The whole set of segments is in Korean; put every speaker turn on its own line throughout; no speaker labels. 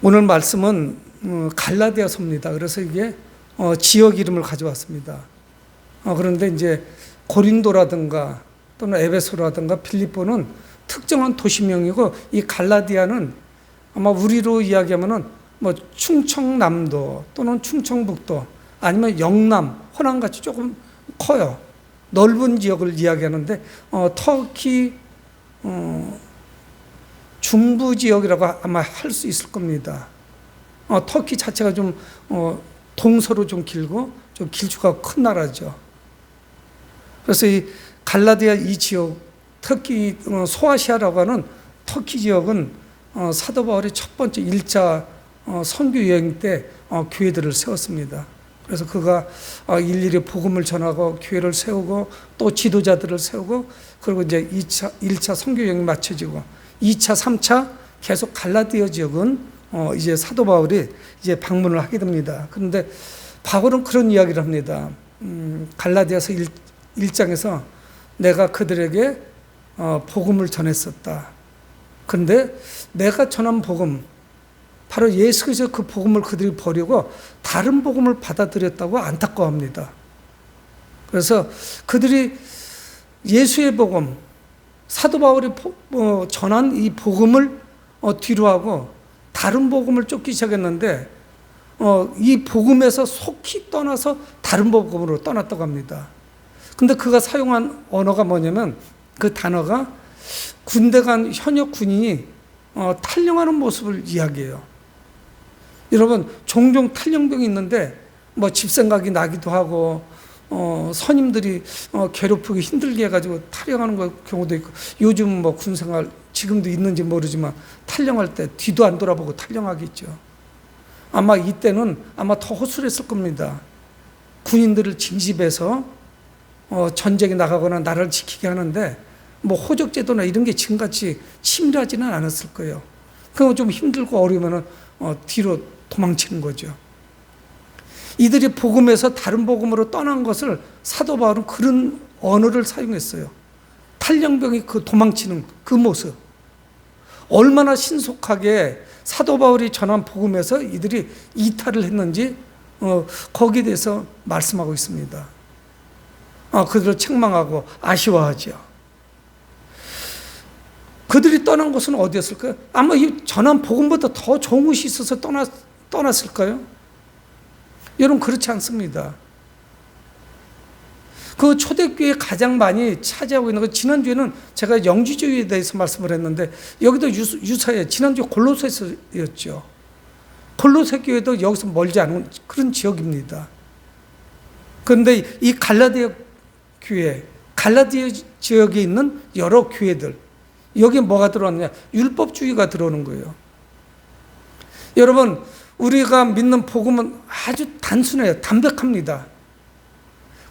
오늘 말씀은 갈라디아서입니다. 그래서 이게 지역 이름을 가져왔습니다. 그런데 이제 고린도라든가 또는 에베소라든가 필립보는 특정한 도시명이고, 이 갈라디아는 아마 우리로 이야기하면은 뭐 충청남도 또는 충청북도 아니면 영남, 호남같이 조금 커요. 넓은 지역을 이야기하는데 터키 중부 지역이라고 아마 할 수 있을 겁니다. 터키 자체가 좀 동서로 좀 길고 좀 길쭉하고 큰 나라죠. 그래서 이 갈라디아 이 지역, 특히 소아시아라고 하는 터키 지역은 사도 바울이 첫 번째 1차 선교 여행 때 교회들을 세웠습니다. 그래서 그가 일일이 복음을 전하고 교회를 세우고 또 지도자들을 세우고, 그리고 이제 1차 선교 여행이 마쳐지고 2차, 3차 계속 갈라디아 지역은 이제 사도 바울이 이제 방문을 하게 됩니다. 그런데 바울은 그런 이야기를 합니다. 갈라디아서 1장에서 내가 그들에게 복음을 전했었다. 그런데 내가 전한 복음, 바로 예수 그리스도 그 복음을 그들이 버리고 다른 복음을 받아들였다고 안타까워합니다. 그래서 그들이 예수의 복음, 사도 바울이 전한 이 복음을 뒤로하고 다른 복음을 쫓기 시작했는데 이 복음에서 속히 떠나서 다른 복음으로 떠났다고 합니다. 근데 그가 사용한 언어가 뭐냐면, 그 단어가 군대 간 현역 군인이 탈영하는 모습을 이야기해요. 여러분, 종종 탈영병이 있는데 뭐 집생각이 나기도 하고 선임들이 괴롭히기 힘들게 해가지고 탈영하는 경우도 있고, 요즘 뭐 군생활 지금도 있는지 모르지만 탈영할 때 뒤도 안 돌아보고 탈영하겠죠. 아마 이때는 아마 더 허술했을 겁니다. 군인들을 징집해서 전쟁에 나가거나 나라를 지키게 하는데 뭐 호적제도나 이런 게 지금같이 치밀하지는 않았을 거예요. 그거 좀 힘들고 어려우면 뒤로 도망치는 거죠. 이들이 복음에서 다른 복음으로 떠난 것을 사도 바울은 그런 언어를 사용했어요. 탈영병이 그 도망치는 그 모습, 얼마나 신속하게 사도 바울이 전한 복음에서 이들이 이탈을 했는지 거기에 대해서 말씀하고 있습니다. 그들을 책망하고 아쉬워하죠. 그들이 떠난 곳은 어디였을까요? 아마 이 전한 복음보다 더 좋은 곳이 있어서 떠났을까요? 여러분, 그렇지 않습니다. 그 초대교회에 가장 많이 차지하고 있는 거, 지난주에는 제가 영지주의에 대해서 말씀을 했는데 여기도 유사해요. 지난주에 골로새서였죠. 골로새 교회도 여기서 멀지 않은 그런 지역입니다. 그런데 이 갈라디아 교회, 갈라디아 지역에 있는 여러 교회들, 여기에 뭐가 들어왔느냐? 율법주의가 들어오는 거예요. 여러분, 우리가 믿는 복음은 아주 단순해요. 담백합니다.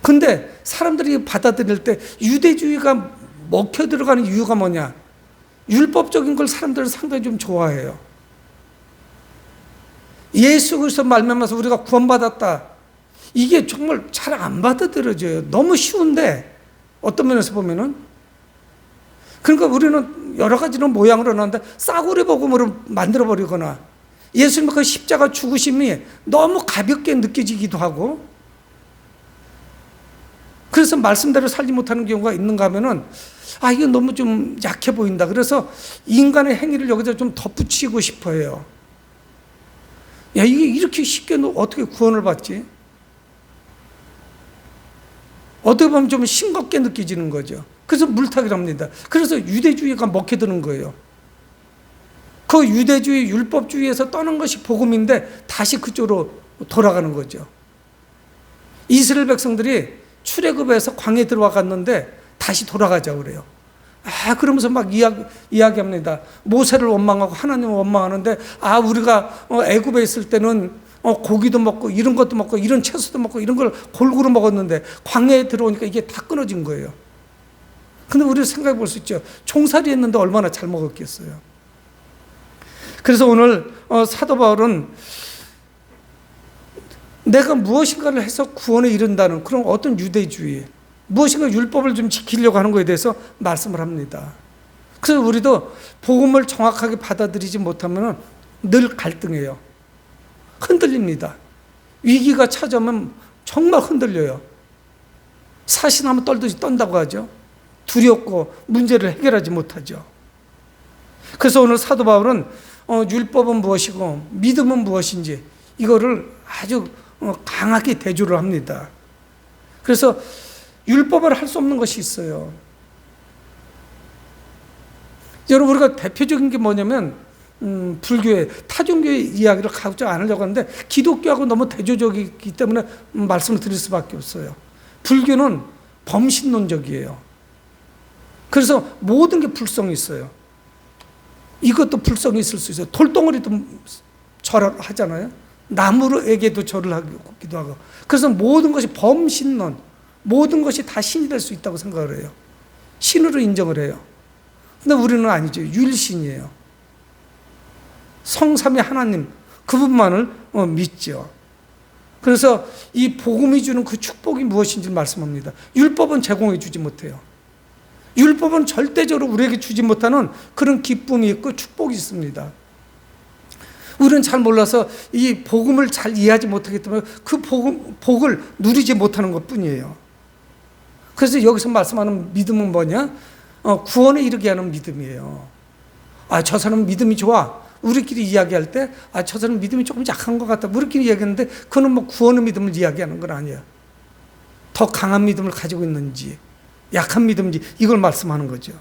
근데 사람들이 받아들일 때 유대주의가 먹혀 들어가는 이유가 뭐냐? 율법적인 걸 사람들은 상당히 좀 좋아해요. 예수 그리스도 말미암아서 우리가 구원받았다, 이게 정말 잘 안 받아들여져요. 너무 쉬운데 어떤 면에서 보면은. 그러니까 우리는 여러 가지로 모양으로 나는데 싸구려 복음으로 만들어버리거나, 예수님의 그 십자가 죽으심이 너무 가볍게 느껴지기도 하고, 그래서 말씀대로 살지 못하는 경우가 있는가 하면은 이거 너무 좀 약해 보인다. 그래서 인간의 행위를 여기다 좀 덧붙이고 싶어 해요. 야, 이게 이렇게 쉽게 어떻게 구원을 받지? 어떻게 보면 좀 싱겁게 느껴지는 거죠. 그래서 물타기를 합니다. 그래서 유대주의가 먹혀드는 거예요. 그 유대주의, 율법주의에서 떠난 것이 복음인데 다시 그쪽으로 돌아가는 거죠. 이스라엘 백성들이 출애굽에서 광야에 들어와 갔는데 다시 돌아가자고 그래요. 그러면서 막 이야기합니다. 모세를 원망하고 하나님을 원망하는데, 우리가 애굽에 있을 때는 고기도 먹고 이런 것도 먹고 이런 채소도 먹고 이런 걸 골고루 먹었는데 광야에 들어오니까 이게 다 끊어진 거예요. 근데 우리 생각해 볼 수 있죠. 종살이 했는데 얼마나 잘 먹었겠어요. 그래서 오늘 사도 바울은 내가 무엇인가를 해서 구원에 이른다는 그런 어떤 유대주의, 무엇인가 율법을 좀 지키려고 하는 것에 대해서 말씀을 합니다. 그래서 우리도 복음을 정확하게 받아들이지 못하면 늘 갈등해요. 흔들립니다. 위기가 찾아오면 정말 흔들려요. 사시나무 떨듯이 떤다고 하죠. 두렵고 문제를 해결하지 못하죠. 그래서 오늘 사도 바울은 율법은 무엇이고 믿음은 무엇인지 이거를 아주 강하게 대조를 합니다. 그래서 율법을 할 수 없는 것이 있어요. 여러분, 우리가 대표적인 게 뭐냐면 불교의 타종교의 이야기를 가급적 안 하려고 하는데 기독교하고 너무 대조적이기 때문에 말씀을 드릴 수밖에 없어요. 불교는 범신론적이에요. 그래서 모든 게 불성이 있어요. 이것도 불성이 있을 수 있어요. 돌덩어리도 절을 하잖아요. 나무에게도 절을 하기도 하고. 그래서 모든 것이 범신론, 모든 것이 다 신이 될 수 있다고 생각을 해요. 신으로 인정을 해요. 근데 우리는 아니죠. 율신이에요. 성삼위 하나님, 그분만을 믿죠. 그래서 이 복음이 주는 그 축복이 무엇인지를 말씀합니다. 율법은 제공해 주지 못해요. 율법은 절대적으로 우리에게 주지 못하는 그런 기쁨이 있고 축복이 있습니다. 우리는 잘 몰라서 이 복음을 잘 이해하지 못하기 때문에 그 복을 누리지 못하는 것 뿐이에요. 그래서 여기서 말씀하는 믿음은 뭐냐? 구원에 이르게 하는 믿음이에요. 저 사람은 믿음이 좋아. 우리끼리 이야기할 때, 저 사람은 믿음이 조금 약한 것 같다. 우리끼리 이야기하는데, 그거는 뭐 구원의 믿음을 이야기하는 건 아니에요. 더 강한 믿음을 가지고 있는지, 약한 믿음인지, 이걸 말씀하는 거죠.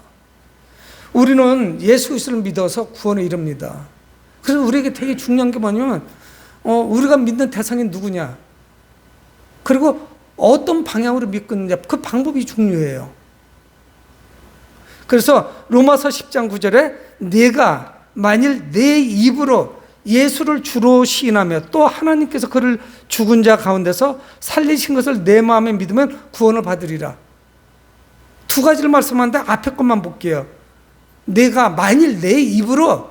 우리는 예수 그리스도를 믿어서 구원에 이릅니다. 그래서 우리에게 되게 중요한 게 뭐냐면, 우리가 믿는 대상이 누구냐, 그리고 어떤 방향으로 믿고 있느냐, 그 방법이 중요해요. 그래서 로마서 10장 9절에 내가 만일 내 입으로 예수를 주로 시인하며 또 하나님께서 그를 죽은 자 가운데서 살리신 것을 내 마음에 믿으면 구원을 받으리라. 두 가지를 말씀하는데 앞에 것만 볼게요. 내가 만일 내 입으로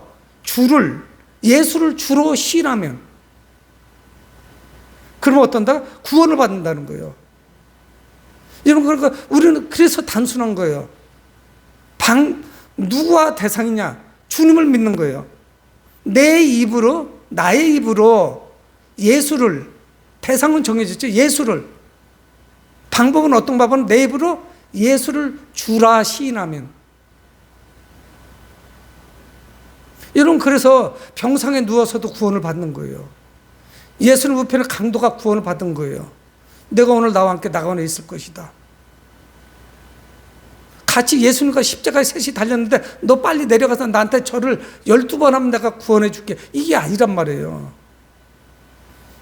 예수를 주로 시인하면, 그러면 어떤다? 구원을 받는다는 거예요. 여러분, 그러니까 우리는 그래서 단순한 거예요. 누구와 대상이냐? 주님을 믿는 거예요. 나의 입으로 예수를, 대상은 정해졌죠. 예수를. 방법은 어떤 방법은 내 입으로 예수를 주라 시인하면. 여러분, 그래서 병상에 누워서도 구원을 받는 거예요. 예수님 우편에 강도가 구원을 받은 거예요. 내가 오늘 나와 함께 낙원에 있을 것이다. 같이 예수님과 십자가에 셋이 달렸는데 너 빨리 내려가서 나한테 절을 12번 하면 내가 구원해 줄게. 이게 아니란 말이에요.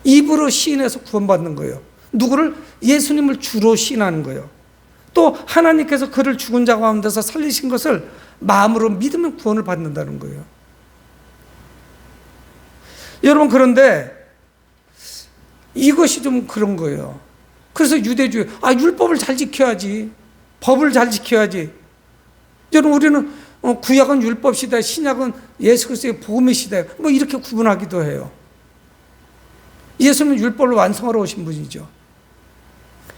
입으로 시인해서 구원받는 거예요. 누구를? 예수님을 주로 시인하는 거예요. 또 하나님께서 그를 죽은 자 가운데서 살리신 것을 마음으로 믿으면 구원을 받는다는 거예요. 여러분, 그런데 이것이 좀 그런 거예요. 그래서 유대주의, 율법을 잘 지켜야지. 법을 잘 지켜야지. 여러분, 우리는 구약은 율법 시대, 신약은 예수 그리스도의 복음의 시대, 뭐 이렇게 구분하기도 해요. 예수님은 율법을 완성하러 오신 분이죠.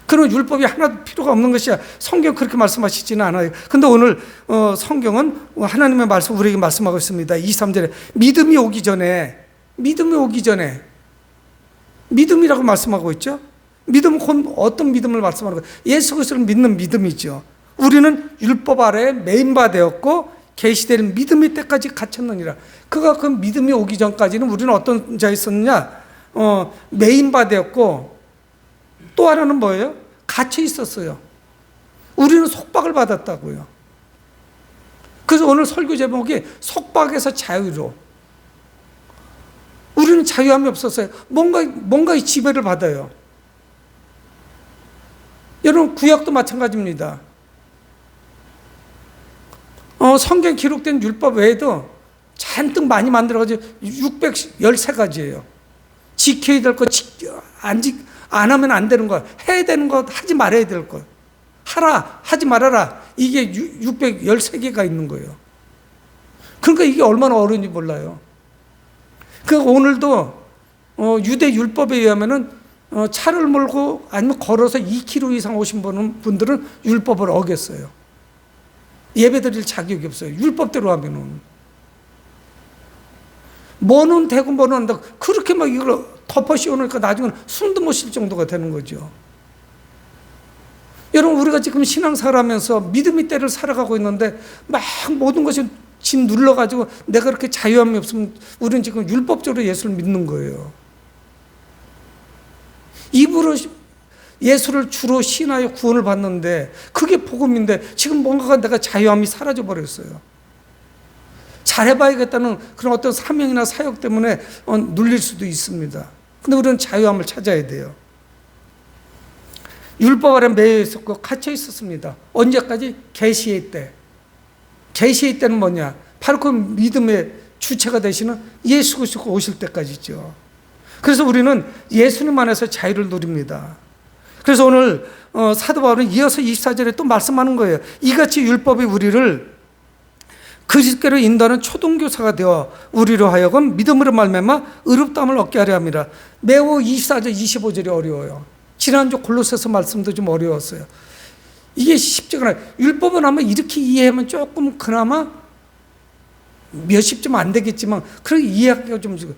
그런 율법이 하나도 필요가 없는 것이야. 성경 그렇게 말씀하시지는 않아요. 근데 오늘 성경은 하나님의 말씀 우리에게 말씀하고 있습니다. 23절에 믿음이 오기 전에 믿음이라고 말씀하고 있죠. 믿음은 곧 어떤 믿음을 말씀하는 거예요? 예수 그리스도를 믿는 믿음이죠. 우리는 율법 아래에 매인바 되었고 계시되는 믿음의 때까지 갇혔느니라. 그가 그 믿음이 오기 전까지는 우리는 어떤 자에 있었느냐? 매인바 되었고 또 하나는 뭐예요? 갇혀 있었어요. 우리는 속박을 받았다고요. 그래서 오늘 설교 제목이 속박에서 자유로. 우리는 자유함이 없었어요. 뭔가 지배를 받아요. 여러분, 구약도 마찬가지입니다. 성경 기록된 율법 외에도 잔뜩 많이 만들어가지고 613가지예요. 지켜야 될 것, 안 하면 안 되는 것, 해야 되는 것, 하지 말아야 될 것, 하라, 하지 말아라. 이게 613개가 있는 거예요. 그러니까 이게 얼마나 어려운지 몰라요. 그러니까 오늘도 유대 율법에 의하면은 차를 몰고 아니면 걸어서 2km 이상 오신 분들은 율법을 어겼어요. 예배 드릴 자격이 없어요. 율법대로 하면은. 뭐는 되고 뭐는 한다. 그렇게 막 이걸 덮어 씌워놓으니까 나중에는 숨도 못 쉴 정도가 되는 거죠. 여러분, 우리가 지금 신앙생활 하면서 믿음의 때를 살아가고 있는데 막 모든 것이 집 눌러가지고 내가 그렇게 자유함이 없으면 우리는 지금 율법적으로 예수를 믿는 거예요. 입으로 예수를 주로 신하여 구원을 받는데 그게 복음인데 지금 뭔가가 내가 자유함이 사라져 버렸어요. 잘해봐야겠다는 그런 어떤 사명이나 사역 때문에 눌릴 수도 있습니다. 근데 우리는 자유함을 찾아야 돼요. 율법 아래 매여 있었고 갇혀 있었습니다. 언제까지? 계시의 때. 계시의 때는 뭐냐? 바로 그 믿음의 주체가 되시는 예수 그리스도가 오실 때까지죠. 그래서 우리는 예수님 안에서 자유를 누립니다. 그래서 오늘 사도 바울은 이어서 24절에 또 말씀하는 거예요. 이같이 율법이 우리를 그리스도께로 인도하는 초등교사가 되어 우리로 하여금 믿음으로 말미암아 의롭다함을 얻게 하려 함이라. 매우 24절 25절이 어려워요. 지난주 골로새서 말씀도 좀 어려웠어요. 이게 쉽지가 않아요. 율법은 아마 이렇게 이해하면 조금 그나마 몇십 점 안 되겠지만 그렇게 이해하기가 좀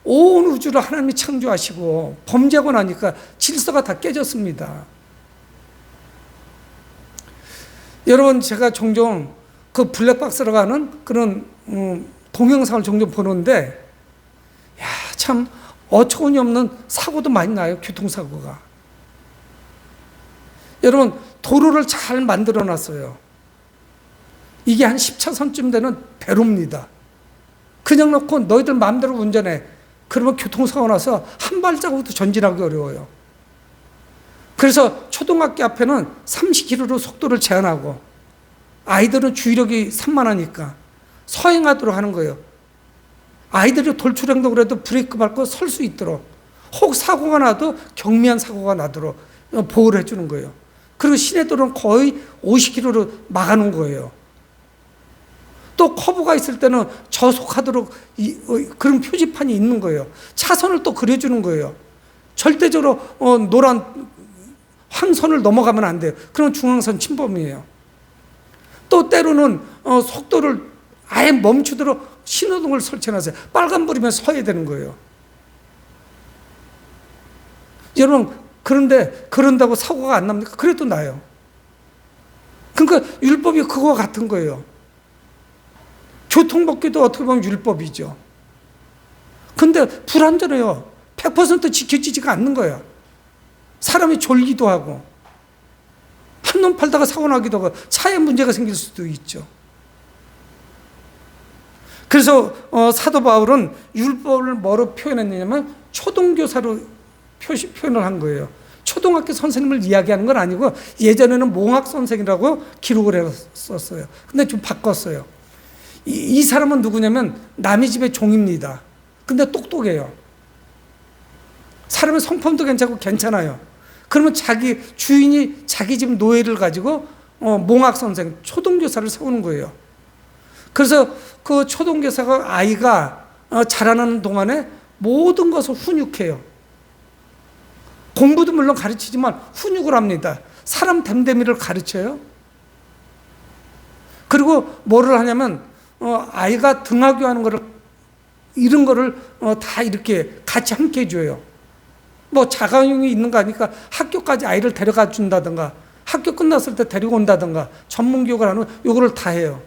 온 우주를 하나님이 창조하시고 범죄하고 나니까 질서가 다 깨졌습니다. 여러분, 제가 종종 그 블랙박스로 가는 그런 동영상을 종종 보는데 야, 참 어처구니 없는 사고도 많이 나요. 교통사고가. 여러분, 도로를 잘 만들어 놨어요. 이게 한 10차선쯤 되는 배로입니다. 그냥 놓고 너희들 마음대로 운전해. 그러면 교통사고 나서 한 발자국도 전진하기 어려워요. 그래서 초등학교 앞에는 30km로 속도를 제한하고 아이들은 주의력이 산만하니까 서행하도록 하는 거예요. 아이들이 돌출행동을 해도 브레이크 밟고 설 수 있도록, 혹 사고가 나도 경미한 사고가 나도록 보호를 해주는 거예요. 그리고 시내도로는 거의 50km로 막아놓은 거예요. 또 커브가 있을 때는 저속하도록 그런 표지판이 있는 거예요. 차선을 또 그려주는 거예요. 절대적으로 노란 황선을 넘어가면 안 돼요. 그럼 중앙선 침범이에요. 또 때로는 속도를 아예 멈추도록 신호등을 설치해놨어요. 빨간불이면 서야 되는 거예요. 여러분, 그런데 그런다고 사고가 안 납니까? 그래도 나요. 그러니까 율법이 그거와 같은 거예요. 교통법규도 어떻게 보면 율법이죠. 근데 불안전해요. 100% 지켜지지가 않는 거예요. 사람이 졸기도 하고 한눈 팔다가 사고 나기도 하고 차에 문제가 생길 수도 있죠. 그래서 사도 바울은 율법을 뭐로 표현했느냐면 초등교사로 표현을 한 거예요. 초등학교 선생님을 이야기하는 건 아니고 예전에는 몽학 선생이라고 기록을 했었어요. 근데 좀 바꿨어요. 이 사람은 누구냐면 남의 집의 종입니다. 근데 똑똑해요. 사람의 성품도 괜찮고 괜찮아요. 그러면 자기 주인이 자기 집 노예를 가지고 몽학 선생, 초등교사를 세우는 거예요. 그래서 그 초등교사가 아이가 자라는 동안에 모든 것을 훈육해요. 공부도 물론 가르치지만 훈육을 합니다. 사람 됨됨이를 가르쳐요. 그리고 뭐를 하냐면 아이가 등하교 하는 거를 이런 거를 다 이렇게 같이 함께 해줘요. 뭐 자가용이 있는 거 아니까 학교까지 아이를 데려가 준다든가 학교 끝났을 때 데리고 온다든가 전문교육을 하는 요거를 다 해요.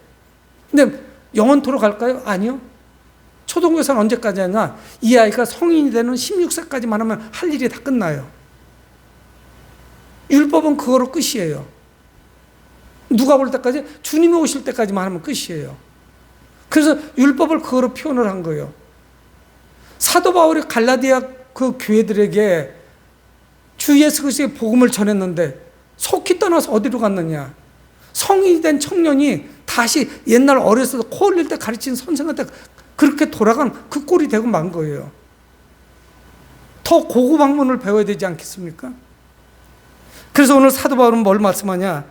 근데 영원토로 갈까요? 아니요. 초등교사는 언제까지 하냐? 이 아이가 성인이 되는 16세까지만 하면 할 일이 다 끝나요. 율법은 그거로 끝이에요. 누가 볼 때까지? 주님이 오실 때까지만 하면 끝이에요. 그래서 율법을 그거로 표현을 한 거예요. 사도 바울이 갈라디아 그 교회들에게 주 예수 그리스도의 복음을 전했는데 속히 떠나서 어디로 갔느냐? 성인이 된 청년이 다시 옛날 어렸을 때 코 흘릴 때 가르친 선생한테 그렇게 돌아간 그 꼴이 되고 만 거예요. 더 고급 학문을 배워야 되지 않겠습니까? 그래서 오늘 사도 바울은 뭘 말씀하냐?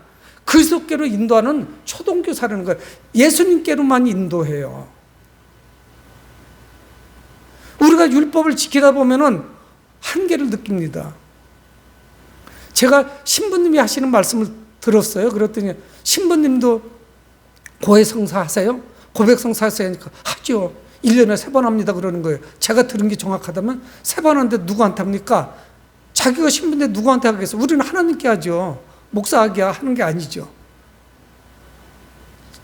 그리스도께로 인도하는 초등교사라는 거예요. 예수님께로만 인도해요. 우리가 율법을 지키다 보면은 한계를 느낍니다. 제가 신부님이 하시는 말씀을 들었어요. 그랬더니 신부님도 고해성사 하세요? 고백성사 하세요? 하니까 하죠. 1년에 3번 합니다 그러는 거예요. 제가 들은 게 정확하다면 3번 하는데 누구한테 합니까? 자기가 신부인데 누구한테 하겠어요? 우리는 하나님께 하죠. 목사에게 하는 게 아니죠.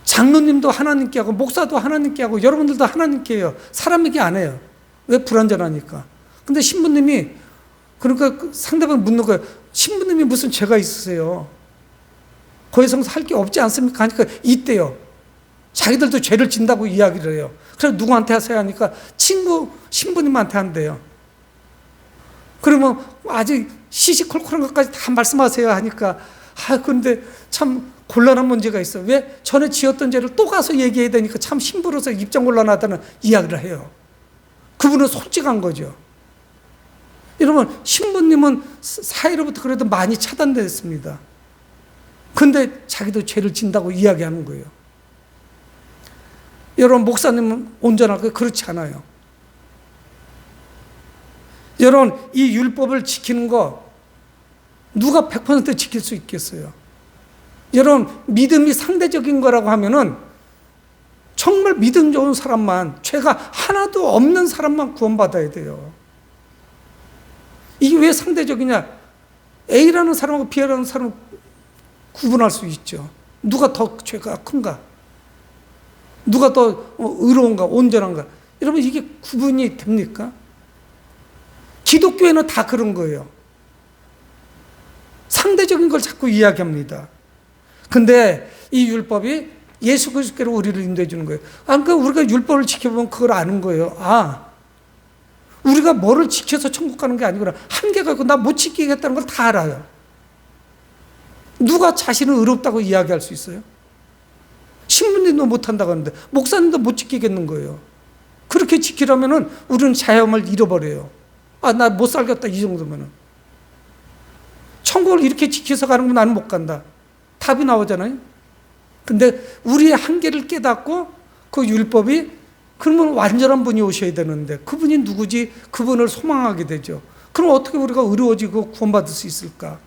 장로님도 하나님께 하고 목사도 하나님께 하고 여러분들도 하나님께 해요. 사람에게 안 해요. 왜? 불완전하니까. 근데 신부님이 그러니까 상대방 묻는 거예요. 신부님이 무슨 죄가 있으세요? 거기서 할 게 없지 않습니까? 하니까 있대요. 자기들도 죄를 진다고 이야기를 해요. 그래서 누구한테 하세요? 하니까 친구 신부님한테 한대요. 그러면 아직 시시콜콜한 것까지 다 말씀하세요 하니까 그런데 참 곤란한 문제가 있어요. 왜? 전에 지었던 죄를 또 가서 얘기해야 되니까 참 신부로서 입장 곤란하다는 이야기를 해요. 그분은 솔직한 거죠. 여러분, 신부님은 사회로부터 그래도 많이 차단됐습니다. 근데 자기도 죄를 진다고 이야기하는 거예요. 여러분, 목사님은 온전하고 그렇지 않아요. 여러분, 이 율법을 지키는 거 누가 100% 지킬 수 있겠어요? 여러분, 믿음이 상대적인 거라고 하면은 정말 믿음 좋은 사람만, 죄가 하나도 없는 사람만 구원받아야 돼요. 이게 왜 상대적이냐? A라는 사람하고 B라는 사람을 구분할 수 있죠. 누가 더 죄가 큰가? 누가 더 의로운가? 온전한가? 여러분, 이게 구분이 됩니까? 기독교에는 다 그런 거예요. 상대적인 걸 자꾸 이야기합니다. 근데 이 율법이 예수 그리스도께로 우리를 인도해 주는 거예요. 그러니까 우리가 율법을 지켜보면 그걸 아는 거예요. 우리가 뭐를 지켜서 천국 가는 게 아니구나. 한계가 있고 나 못 지키겠다는 걸 다 알아요. 누가 자신을 의롭다고 이야기할 수 있어요? 신부님도 못한다고 하는데 목사님도 못 지키겠는 거예요. 그렇게 지키려면은 우리는 자유함을 잃어버려요. 나 못 살겠다 이 정도면은. 천국을 이렇게 지켜서 가는 건 나는 못 간다. 답이 나오잖아요. 근데 우리의 한계를 깨닫고 그 율법이 그러면 완전한 분이 오셔야 되는데 그분이 누구지? 그분을 소망하게 되죠. 그럼 어떻게 우리가 의로워지고 구원받을 수 있을까?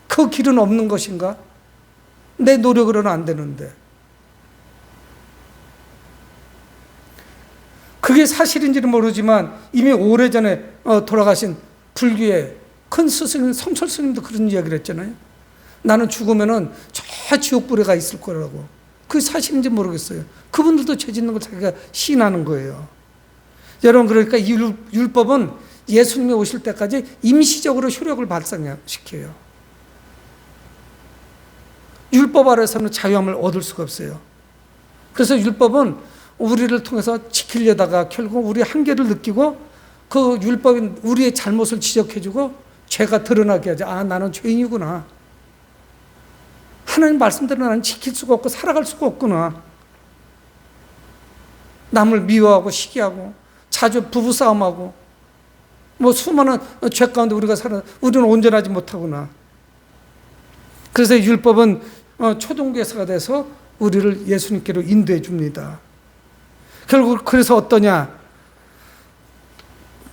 그 길은 없는 것인가? 내 노력으로는 안 되는데. 그게 사실인지는 모르지만 이미 오래전에 돌아가신 불교의 큰 스승님, 성철 스님도 그런 이야기를 했잖아요. 나는 죽으면은 저 지옥불에가 있을 거라고. 그게 사실인지 모르겠어요. 그분들도 죄 짓는 걸 자기가 시인하는 거예요. 여러분, 그러니까 이 율법은 예수님이 오실 때까지 임시적으로 효력을 발생시켜요. 율법 아래서는 자유함을 얻을 수가 없어요. 그래서 율법은 우리를 통해서 지키려다가 결국 우리 한계를 느끼고 그 율법이 우리의 잘못을 지적해주고 죄가 드러나게 하죠. 나는 죄인이구나. 하나님 말씀대로 나는 지킬 수가 없고 살아갈 수가 없구나. 남을 미워하고 시기하고 자주 부부싸움하고 수많은 죄 가운데 우리는 온전하지 못하구나. 그래서 율법은 초등교사가 돼서 우리를 예수님께로 인도해 줍니다. 결국 그래서 어떠냐?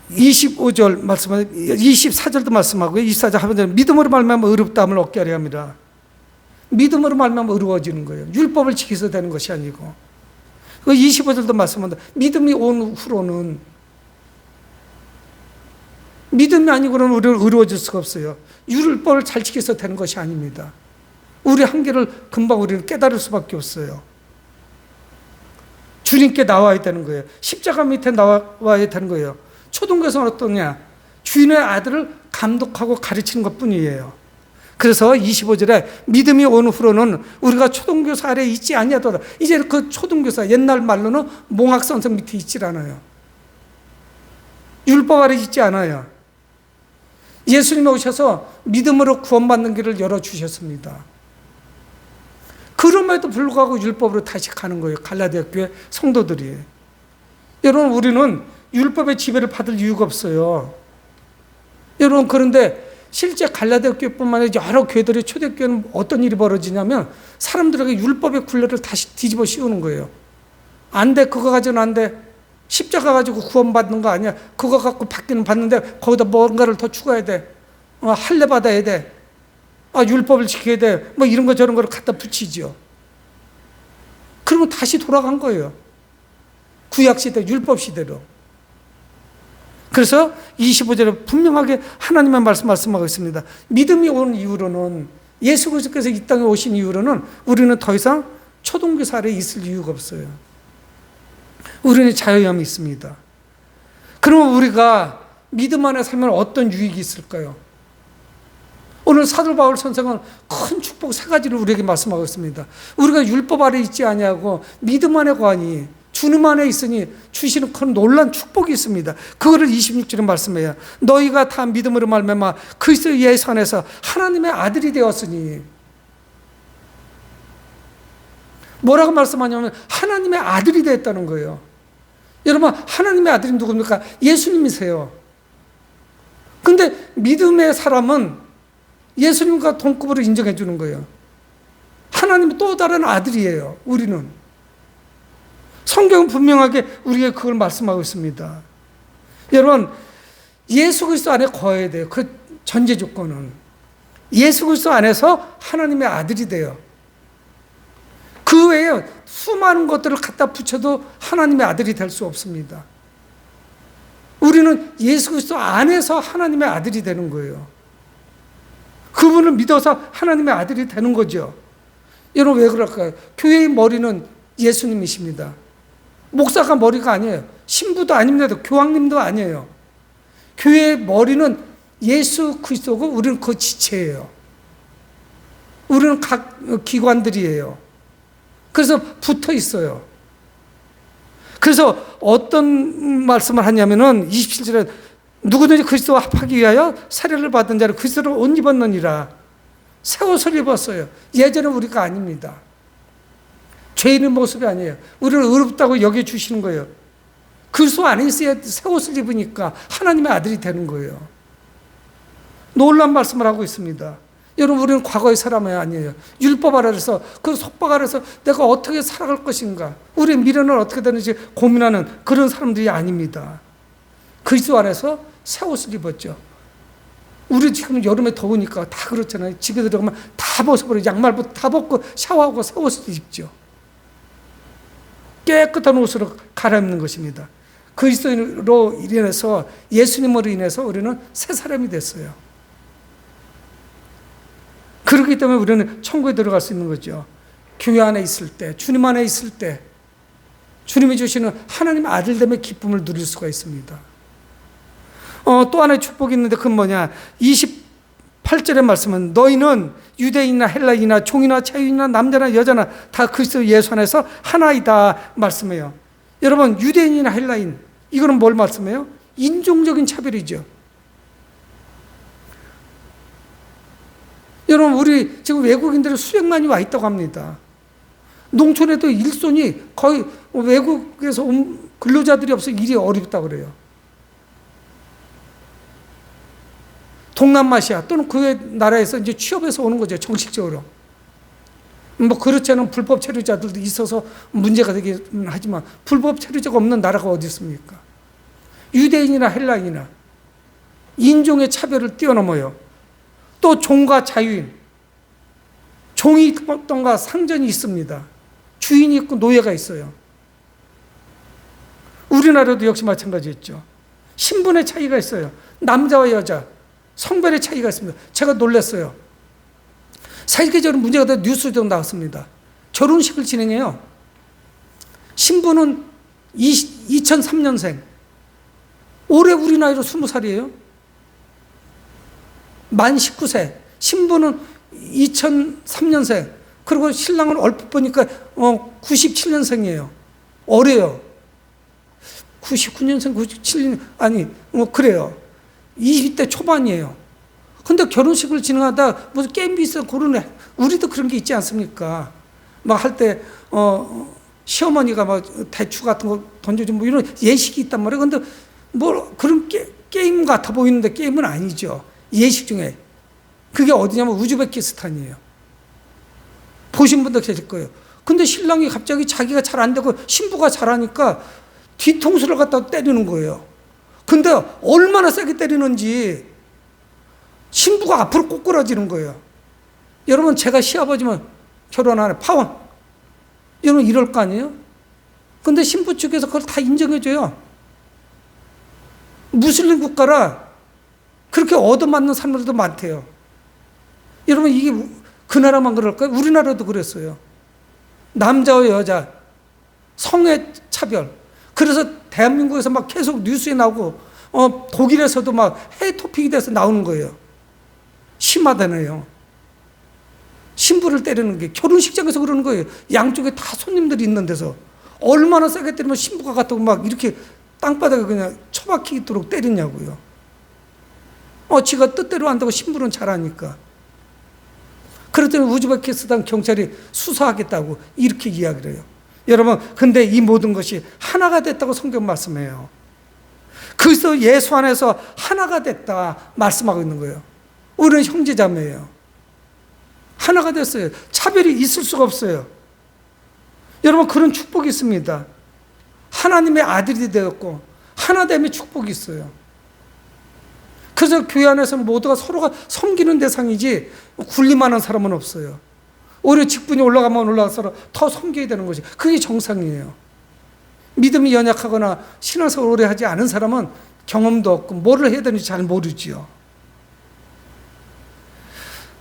25절 말씀하고 24절도 말씀하고 24절 하면 믿음으로 말미암아 의롭다함을 얻게 하려 합니다. 믿음으로 말미암아 의로워지는 거예요. 율법을 지켜서 되는 것이 아니고. 25절도 말씀합니다. 믿음이 온 후로는 믿음이 아니고는 우리를 의로워질 수가 없어요. 율법을 잘 지켜서 되는 것이 아닙니다. 우리 한계를 금방 우리는 깨달을 수밖에 없어요. 주님께 나와야 되는 거예요. 십자가 밑에 나와야 되는 거예요. 초등교사는 어떠냐? 주인의 아들을 감독하고 가르치는 것뿐이에요. 그래서 25절에 믿음이 온 후로는 우리가 초등교사 아래에 있지 아니하더라. 이제 그 초등교사 옛날 말로는 몽학선생 밑에 있질 않아요. 율법 아래 있지 않아요. 예수님이 오셔서 믿음으로 구원받는 길을 열어주셨습니다. 그럼에도 불구하고 율법으로 다시 가는 거예요. 갈라디아 교회 성도들이. 여러분, 우리는 율법의 지배를 받을 이유가 없어요. 여러분, 그런데 실제 갈라디아 교회뿐만 아니라 여러 교회들이 초대교회는 어떤 일이 벌어지냐면 사람들에게 율법의 굴레를 다시 뒤집어 씌우는 거예요. 안 돼, 그거 가지고는 안 돼. 십자가 가지고 구원받는 거 아니야. 그거 갖고 받기는 받는데 거기다 뭔가를 더 추가해야 돼. 할례 받아야 돼. 율법을 지켜야 돼. 이런 거 저런 거를 갖다 붙이죠. 그러면 다시 돌아간 거예요. 구약시대 율법시대로. 그래서 25절에 분명하게 하나님의 말씀하고 있습니다. 믿음이 온 이후로는, 예수 그리스도께서 이 땅에 오신 이후로는 우리는 더 이상 초등교사 아래에 있을 이유가 없어요. 우리는 자유함이 있습니다. 그러면 우리가 믿음 안에 살면 어떤 유익이 있을까요? 오늘 사도 바울 선생은 큰 축복 세 가지를 우리에게 말씀하고 있습니다. 우리가 율법 아래 있지 아니하고 믿음 안에 거하니 주님 안에 있으니 주시는 큰 놀란 축복이 있습니다. 그거를 26절에 말씀해요. 너희가 다 믿음으로 말미암아 그리스도 예수 안에서 하나님의 아들이 되었으니. 뭐라고 말씀하냐면 하나님의 아들이 되었다는 거예요. 여러분, 하나님의 아들이 누굽니까? 예수님이세요. 근데 믿음의 사람은 예수님과 동급으로 인정해 주는 거예요. 하나님의 또 다른 아들이에요, 우리는. 성경은 분명하게 우리에게 그걸 말씀하고 있습니다. 여러분, 예수 그리스도 안에 거해야 돼요. 그 전제 조건은. 예수 그리스도 안에서 하나님의 아들이 돼요. 그 외에 수많은 것들을 갖다 붙여도 하나님의 아들이 될 수 없습니다. 우리는 예수 그리스도 안에서 하나님의 아들이 되는 거예요. 그분을 믿어서 하나님의 아들이 되는 거죠. 여러분, 왜 그럴까요? 교회의 머리는 예수님이십니다. 목사가 머리가 아니에요. 신부도 아닙니다. 교황님도 아니에요. 교회의 머리는 예수 그리스도고 우리는 그 지체예요. 우리는 각 기관들이에요. 그래서 붙어 있어요. 그래서 어떤 말씀을 하냐면은 27절에 누구든지 그리스도와 합하기 위하여 세례를 받은 자를 그리스도를 옷 입었느니라. 새 옷을 입었어요. 예전에 우리가 아닙니다. 죄인의 모습이 아니에요. 우리를 의롭다고 여겨주시는 거예요. 그리스도 안에 있어야 새 옷을 입으니까 하나님의 아들이 되는 거예요. 놀라운 말씀을 하고 있습니다. 여러분, 우리는 과거의 사람이 아니에요. 율법 아래서, 그 속박 아래서 내가 어떻게 살아갈 것인가, 우리의 미래는 어떻게 되는지 고민하는 그런 사람들이 아닙니다. 그리스도 안에서 새 옷을 입었죠. 우리 지금 여름에 더우니까 다 그렇잖아요. 집에 들어가면 다 벗어버리고 양말부터 다 벗고 샤워하고 새 옷을 입죠. 깨끗한 옷으로 갈아입는 것입니다. 그리스도로 인해서, 예수님으로 인해서 우리는 새 사람이 됐어요. 그렇기 때문에 우리는 천국에 들어갈 수 있는 거죠. 교회 안에 있을 때, 주님 안에 있을 때 주님이 주시는 하나님의 아들됨의 기쁨을 누릴 수가 있습니다. 또 하나의 축복이 있는데 그건 뭐냐? 28절의 말씀은 너희는 유대인이나 헬라인이나 종이나 자유인이나 남자나 여자나 다 그리스도 예수 안에서 하나이다 말씀해요. 여러분, 유대인이나 헬라인, 이거는 뭘 말씀해요? 인종적인 차별이죠. 여러분, 우리 지금 외국인들이 수백만이 와 있다고 합니다. 농촌에도 일손이 거의 외국에서 온 근로자들이 없어 일이 어렵다고 그래요. 동남아시아 또는 그 나라에서 이제 취업해서 오는 거죠, 정식적으로. 뭐 그렇지 않은 불법 체류자들도 있어서 문제가 되긴 하지만 불법 체류자가 없는 나라가 어디 있습니까? 유대인이나 헬라인이나 인종의 차별을 뛰어넘어요. 또 종과 자유인, 종이 있던가 상전이 있습니다. 주인이 있고 노예가 있어요. 우리나라도 역시 마찬가지였죠. 신분의 차이가 있어요. 남자와 여자, 성별의 차이가 있습니다. 제가 놀랐어요. 세계적으로 문제가 된 뉴스도 나왔습니다. 결혼식을 진행해요. 신부는 2003년생. 올해 우리 나이로 20살이에요. 만 19세. 신부는 2003년생. 그리고 신랑은 얼핏 보니까 97년생이에요. 어려요. 99년생, 97년, 아니, 그래요. 20대 초반이에요. 근데 결혼식을 진행하다 무슨 게임 비슷한 그런, 우리도 그런 게 있지 않습니까? 막 할 때, 시어머니가 막 대추 같은 거 던져주고 뭐 이런 예식이 있단 말이에요. 근데 뭐 그런 게임 같아 보이는데 게임은 아니죠. 예식 중에. 그게 어디냐면 우즈베키스탄이에요. 보신 분도 계실 거예요. 근데 신랑이 갑자기 자기가 잘 안 되고 신부가 잘하니까 뒤통수를 갖다 때리는 거예요. 근데 얼마나 세게 때리는지 신부가 앞으로 꼬꾸라지는 거예요. 여러분, 제가 시아버지면 결혼 안 해. 파혼. 여러분, 이럴 거 아니에요? 근데 신부 측에서 그걸 다 인정해줘요. 무슬림 국가라 그렇게 얻어맞는 사람들도 많대요. 여러분, 이게 그 나라만 그럴까요? 우리나라도 그랬어요. 남자와 여자, 성의 차별. 그래서 대한민국에서 막 계속 뉴스에 나오고, 독일에서도 막 해외 토픽이 돼서 나오는 거예요. 심하다네요. 신부를 때리는 게 결혼식장에서 그러는 거예요. 양쪽에 다 손님들이 있는 데서 얼마나 세게 때리면 신부가 갔다고 막 이렇게 땅바닥에 그냥 처박히도록 때리냐고요. 지가 뜻대로 한다고 신부는 잘하니까. 그랬더니 우즈베키스탄 경찰이 수사하겠다고 이렇게 이야기를 해요. 여러분, 근데 이 모든 것이 하나가 됐다고 성경 말씀해요. 그래서 예수 안에서 하나가 됐다 말씀하고 있는 거예요. 우리는 형제자매예요. 하나가 됐어요. 차별이 있을 수가 없어요. 여러분, 그런 축복이 있습니다. 하나님의 아들이 되었고 하나됨의 축복이 있어요. 그래서 교회 안에서는 모두가 서로가 섬기는 대상이지 군림하는 사람은 없어요. 오히려 직분이 올라가면 올라갈수록 더 섬겨야 되는 거지. 그게 정상이에요. 믿음이 연약하거나 신앙생활 오래 하지 않은 사람은 경험도 없고 뭐를 해야 되는지 잘 모르지요.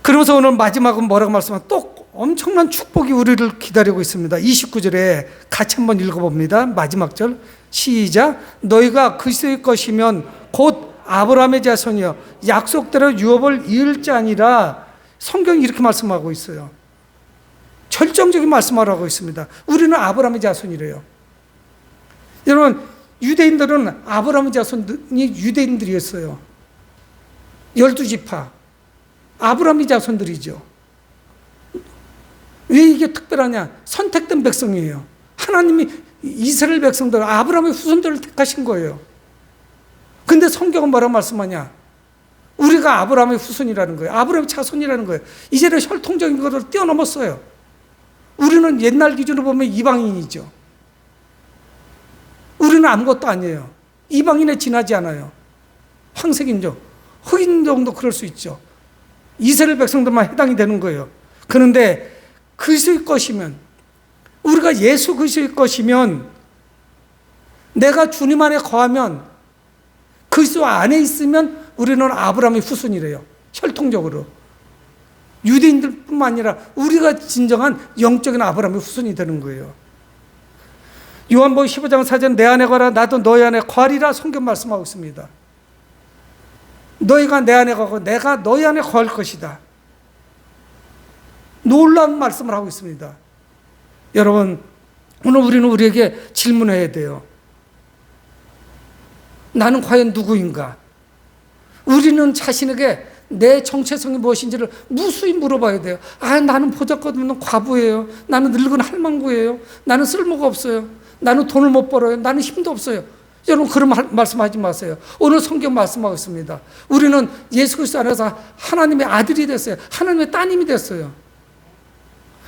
그러면서 오늘 마지막은 뭐라고 말씀하면 또 엄청난 축복이 우리를 기다리고 있습니다. 29절에 같이 한번 읽어봅니다. 마지막 절 시작. 너희가 그리스도의 것이면 곧 아브라함의 자손이여 약속대로 유업을 이을 자니라. 성경이 이렇게 말씀하고 있어요. 결정적인 말씀을 하고 있습니다. 우리는 아브라함의 자손이래요. 여러분, 유대인들은 아브라함의 자손이 유대인들이었어요. 12지파 아브라함의 자손들이죠. 왜 이게 특별하냐? 선택된 백성이에요. 하나님이 이스라엘 백성들, 아브라함의 후손들을 택하신 거예요. 근데 성경은 뭐라고 말씀하냐? 우리가 아브라함의 후손이라는 거예요. 아브라함의 자손이라는 거예요. 이제는 혈통적인 것을 뛰어넘었어요. 우리는 옛날 기준으로 보면 이방인이죠. 우리는 아무것도 아니에요. 이방인에 지나지 않아요. 황색인종, 흑인종도 그럴 수 있죠. 이스라엘 백성들만 해당이 되는 거예요. 그런데 그리스도의 것이면, 우리가 예수 그리스도의 것이면, 내가 주님 안에 거하면, 그리스도 안에 있으면 우리는 아브라함의 후손이래요. 혈통적으로. 유대인들뿐만 아니라 우리가 진정한 영적인 아브라함의 후손이 되는 거예요. 요한복음 15장 4절 내 안에 거하라 나도 너희 안에 거하리라 성경 말씀하고 있습니다. 너희가 내 안에 거하고 내가 너희 안에 거할 것이다. 놀라운 말씀을 하고 있습니다. 여러분, 오늘 우리는 우리에게 질문해야 돼요. 나는 과연 누구인가? 우리는 자신에게 내 정체성이 무엇인지를 무수히 물어봐야 돼요. 나는 보잘것없는 과부예요. 나는 늙은 할망구예요. 나는 쓸모가 없어요. 나는 돈을 못 벌어요. 나는 힘도 없어요. 여러분, 그런 말씀하지 마세요. 오늘 성경 말씀하고 있습니다. 우리는 예수 그리스도 안에서 하나님의 아들이 됐어요. 하나님의 따님이 됐어요.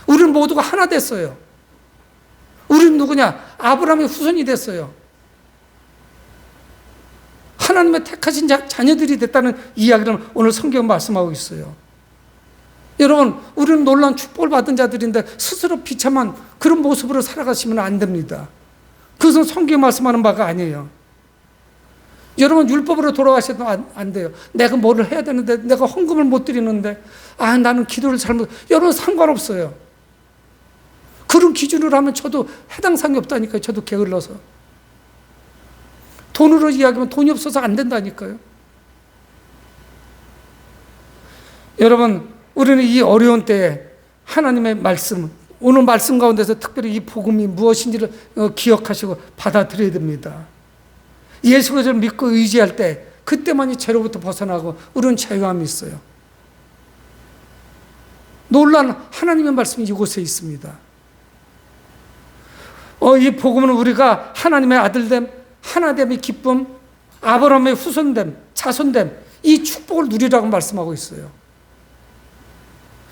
우리는 모두가 하나 됐어요. 우리는 누구냐? 아브라함의 후손이 됐어요. 하나님의 택하신 자녀들이 됐다는 이야기를 오늘 성경 말씀하고 있어요. 여러분, 우리는 놀라운 축복을 받은 자들인데 스스로 비참한 그런 모습으로 살아가시면 안 됩니다. 그것은 성경 말씀하는 바가 아니에요. 여러분, 율법으로 돌아가셔도 안 돼요. 내가 뭐를 해야 되는데, 내가 헌금을 못 드리는데, 나는 기도를 잘못, 여러분 상관없어요. 그런 기준으로 하면 저도 해당 사항이 없다니까요. 저도 게을러서. 돈으로 이야기하면 돈이 없어서 안 된다니까요. 여러분, 우리는 이 어려운 때에 하나님의 말씀, 오늘 말씀 가운데서 특별히 이 복음이 무엇인지를 기억하시고 받아들여야 됩니다. 예수 그리스도를 믿고 의지할 때 그때만이 죄로부터 벗어나고 우리는 자유함이 있어요. 놀라운 하나님의 말씀이 이곳에 있습니다. 이 복음은 우리가 하나님의 아들됨, 하나됨의 기쁨, 아브라함의 후손됨, 자손됨, 이 축복을 누리라고 말씀하고 있어요.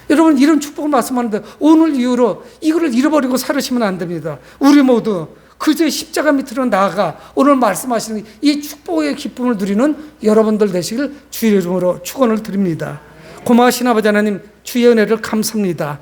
여러분, 이런 축복을 말씀하는데 오늘 이후로 이거를 잃어버리고 살으시면 안 됩니다. 우리 모두 그저 십자가 밑으로 나아가 오늘 말씀하시는 이 축복의 기쁨을 누리는 여러분들 되시길 주의 이름으로 축원을 드립니다. 고마우신 아버지 하나님, 주의 은혜를 감사합니다.